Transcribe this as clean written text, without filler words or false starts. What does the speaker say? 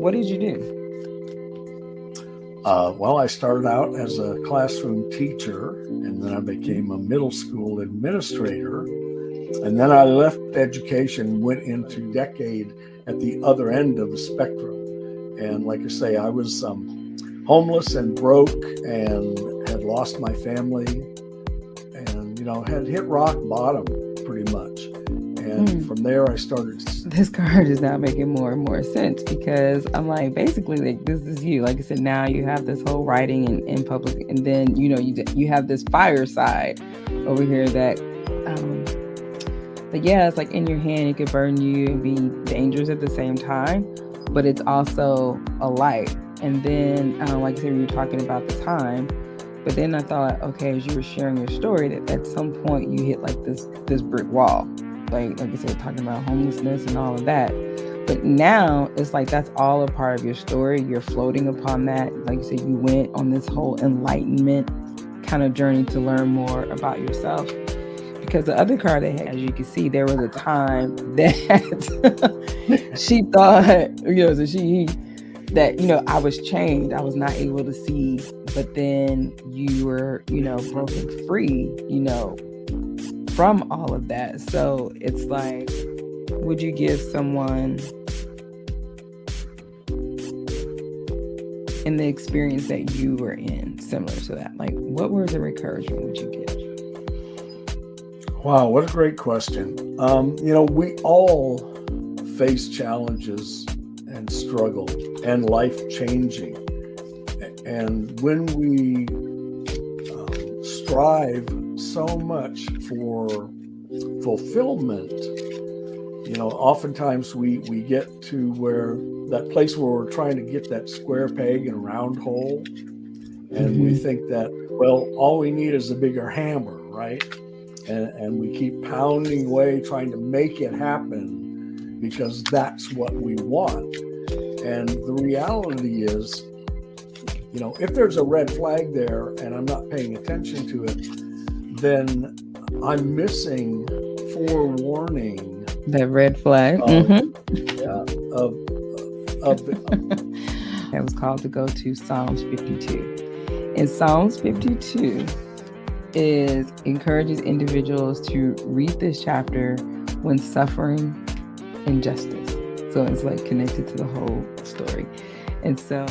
what did you do? Well, I started out as a classroom teacher, and then I became a middle school administrator. And then I left education, went into decade at the other end of the spectrum. And like I say, I was homeless and broke and had lost my family and, had hit rock bottom pretty much. And from there, I started. This card is now making more and more sense, because I'm like, basically, like, this is you. Like I said, now you have this whole writing in public, and then you have this fireside over here that, yeah, it's like in your hand. It could burn you and be dangerous at the same time, but it's also a light. And then, like I said, we were talking about the time. But then I thought, okay, as you were sharing your story, that at some point you hit like this brick wall. Like I said, talking about homelessness and all of that. But now it's like that's all a part of your story. You're floating upon that. Like you said, you went on this whole enlightenment kind of journey to learn more about yourself. Because the other card I had, as you can see, there was a time that she thought, that I was chained. I was not able to see. But then you were, broken free, from all of that. So it's like, would you give someone in the experience that you were in similar to that? Like, what words of encouragement would you give? Wow, what a great question. We all face challenges and struggle and life changing. And when we strive so much for fulfillment, oftentimes we get to where that place where we're trying to get that square peg in a round hole. And we think that, well, all we need is a bigger hammer, right? And we keep pounding away trying to make it happen because that's what we want. And the reality is, if there's a red flag there and I'm not paying attention to it, then I'm missing forewarning. That red flag. That was called to go to Psalms 52. And Psalms 52 encourages individuals to read this chapter when suffering injustice. So it's like connected to the whole story. And so